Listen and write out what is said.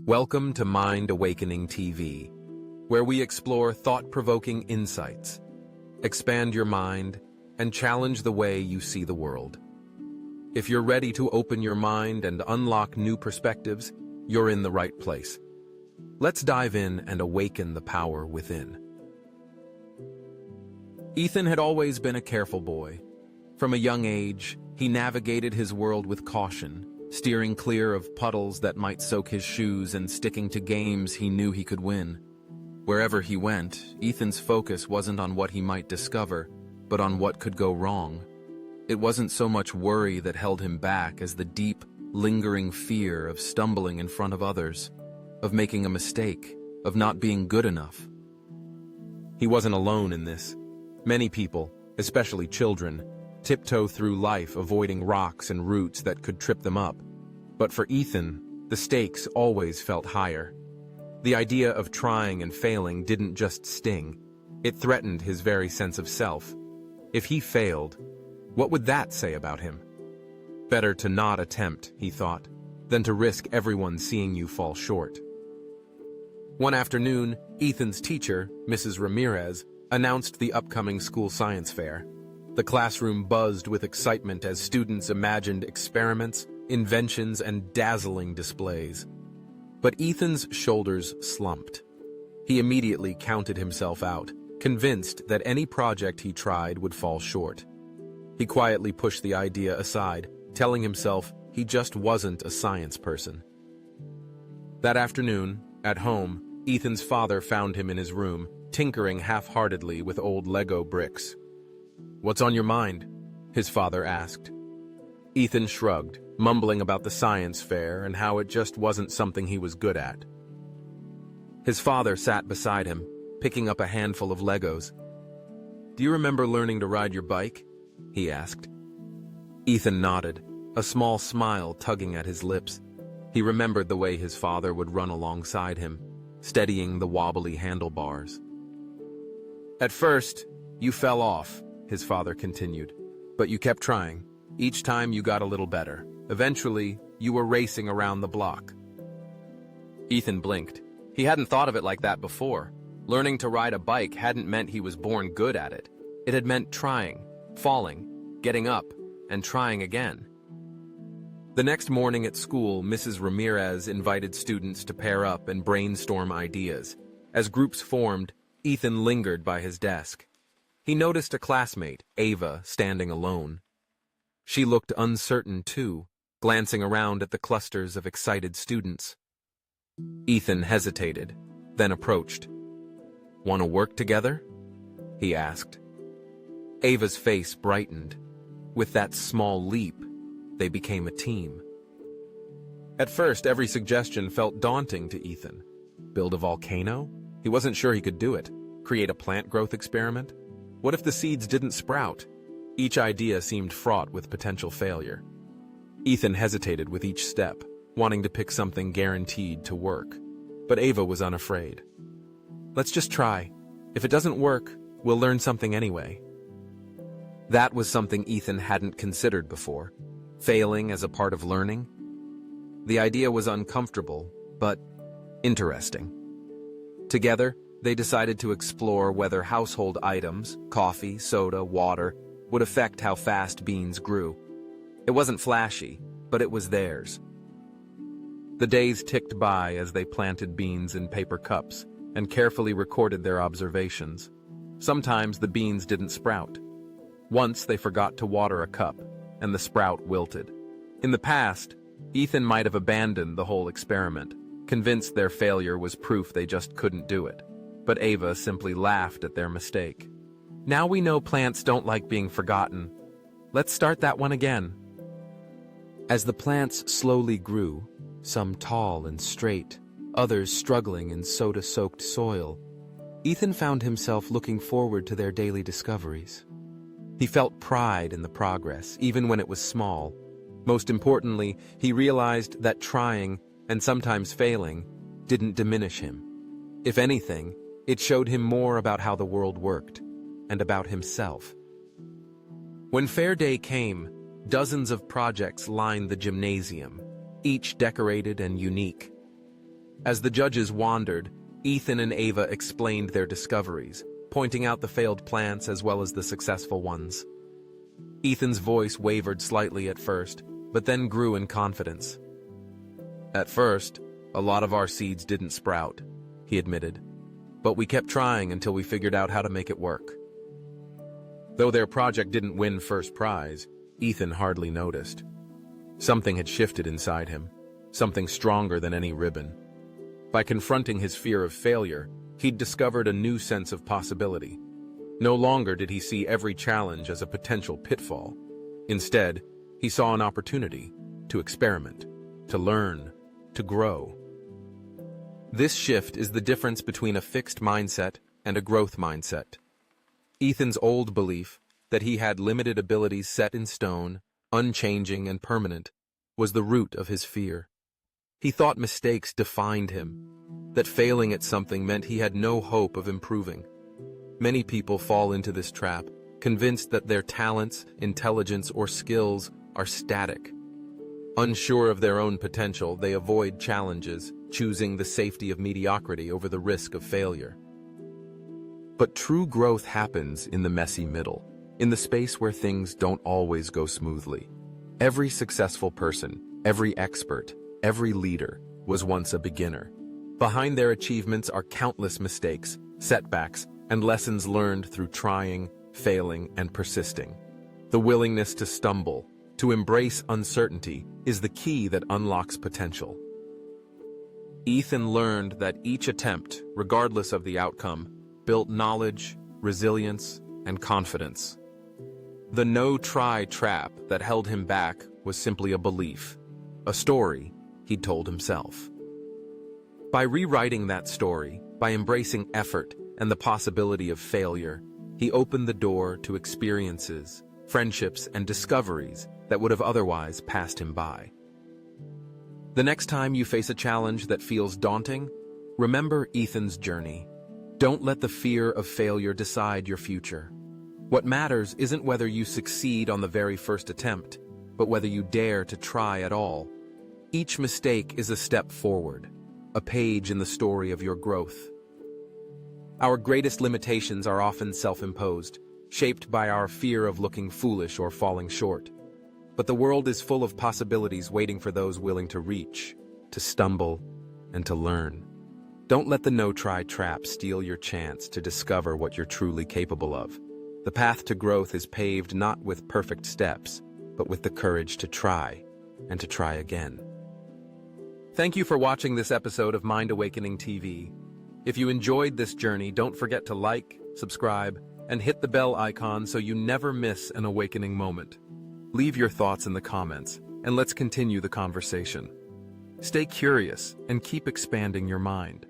Welcome to Mind Awakening TV, where we explore thought-provoking insights, expand your mind, and challenge the way you see the world. If you're ready to open your mind and unlock new perspectives, you're in the right place. Let's dive in and awaken the power within. Ethan had always been a careful boy. From a young age, he navigated his world with caution, steering clear of puddles that might soak his shoes and sticking to games he knew he could win. Wherever he went, Ethan's focus wasn't on what he might discover, but on what could go wrong. It wasn't so much worry that held him back as the deep, lingering fear of stumbling in front of others, of making a mistake, of not being good enough. He wasn't alone in this. Many people, especially children, tiptoe through life avoiding rocks and roots that could trip them up. But for Ethan, the stakes always felt higher. The idea of trying and failing didn't just sting, it threatened his very sense of self. If he failed, what would that say about him? Better to not attempt, he thought, than to risk everyone seeing you fall short. One afternoon, Ethan's teacher, Mrs. Ramirez, announced the upcoming school science fair. The classroom buzzed with excitement as students imagined experiments, inventions, and dazzling displays. But Ethan's shoulders slumped. He immediately counted himself out, convinced that any project he tried would fall short. He quietly pushed the idea aside, telling himself he just wasn't a science person. That afternoon, at home, Ethan's father found him in his room, tinkering half-heartedly with old Lego bricks. "What's on your mind?" his father asked. Ethan shrugged, mumbling about the science fair and how it just wasn't something he was good at. His father sat beside him, picking up a handful of Legos. "Do you remember learning to ride your bike?" he asked. Ethan nodded, a small smile tugging at his lips. He remembered the way his father would run alongside him, steadying the wobbly handlebars. "At first, you fell off," his father continued, "but you kept trying. Each time you got a little better. Eventually, you were racing around the block." Ethan blinked. He hadn't thought of it like that before. Learning to ride a bike hadn't meant he was born good at it. It had meant trying, falling, getting up, and trying again. The next morning at school, Mrs. Ramirez invited students to pair up and brainstorm ideas. As groups formed, Ethan lingered by his desk. He noticed a classmate, Ava, standing alone. She looked uncertain too, glancing around at the clusters of excited students. Ethan hesitated, then approached. "Want to work together?" he asked. Ava's face brightened. With that small leap, they became a team. At first, every suggestion felt daunting to Ethan. Build a volcano? He wasn't sure he could do it. Create a plant growth experiment? What if the seeds didn't sprout? Each idea seemed fraught with potential failure. Ethan hesitated with each step, wanting to pick something guaranteed to work. But Ava was unafraid. "Let's just try. If it doesn't work, we'll learn something anyway." That was something Ethan hadn't considered before. Failing as a part of learning. The idea was uncomfortable, but interesting. Together, they decided to explore whether household items, coffee, soda, water, would affect how fast beans grew. It wasn't flashy, but it was theirs. The days ticked by as they planted beans in paper cups and carefully recorded their observations. Sometimes the beans didn't sprout. Once they forgot to water a cup, and the sprout wilted. In the past, Ethan might have abandoned the whole experiment, convinced their failure was proof they just couldn't do it. But Ava simply laughed at their mistake. "Now we know plants don't like being forgotten. Let's start that one again." As the plants slowly grew, some tall and straight, others struggling in soda-soaked soil, Ethan found himself looking forward to their daily discoveries. He felt pride in the progress, even when it was small. Most importantly, he realized that trying, and sometimes failing, didn't diminish him. If anything, it showed him more about how the world worked, and about himself. When fair day came, dozens of projects lined the gymnasium, each decorated and unique. As the judges wandered, Ethan and Ava explained their discoveries, pointing out the failed plants as well as the successful ones. Ethan's voice wavered slightly at first, but then grew in confidence. "At first, a lot of our seeds didn't sprout," he admitted, "but we kept trying until we figured out how to make it work." Though their project didn't win first prize, Ethan hardly noticed. Something had shifted inside him, something stronger than any ribbon. By confronting his fear of failure, he'd discovered a new sense of possibility. No longer did he see every challenge as a potential pitfall. Instead, he saw an opportunity to experiment, to learn, to grow. This shift is the difference between a fixed mindset and a growth mindset. Ethan's old belief that he had limited abilities set in stone, unchanging and permanent, was the root of his fear. He thought mistakes defined him, that failing at something meant he had no hope of improving. Many people fall into this trap, convinced that their talents, intelligence, or skills are static. Unsure of their own potential, they avoid challenges, choosing the safety of mediocrity over the risk of failure. But true growth happens in the messy middle, in the space where things don't always go smoothly. Every successful person, every expert, every leader was once a beginner. Behind their achievements are countless mistakes, setbacks, and lessons learned through trying, failing, and persisting. The willingness to stumble, to embrace uncertainty, is the key that unlocks potential. Ethan learned that each attempt, regardless of the outcome, built knowledge, resilience, and confidence. The no-try trap that held him back was simply a belief, a story he'd told himself. By rewriting that story, by embracing effort and the possibility of failure, he opened the door to experiences, friendships, and discoveries that would have otherwise passed him by. The next time you face a challenge that feels daunting, remember Ethan's journey. Don't let the fear of failure decide your future. What matters isn't whether you succeed on the very first attempt, but whether you dare to try at all. Each mistake is a step forward, a page in the story of your growth. Our greatest limitations are often self-imposed, shaped by our fear of looking foolish or falling short. But the world is full of possibilities waiting for those willing to reach, to stumble, and to learn. Don't let the no-try trap steal your chance to discover what you're truly capable of. The path to growth is paved not with perfect steps, but with the courage to try, and to try again. Thank you for watching this episode of Mind Awakening TV. If you enjoyed this journey, don't forget to like, subscribe, and hit the bell icon so you never miss an awakening moment. Leave your thoughts in the comments, and let's continue the conversation. Stay curious and keep expanding your mind.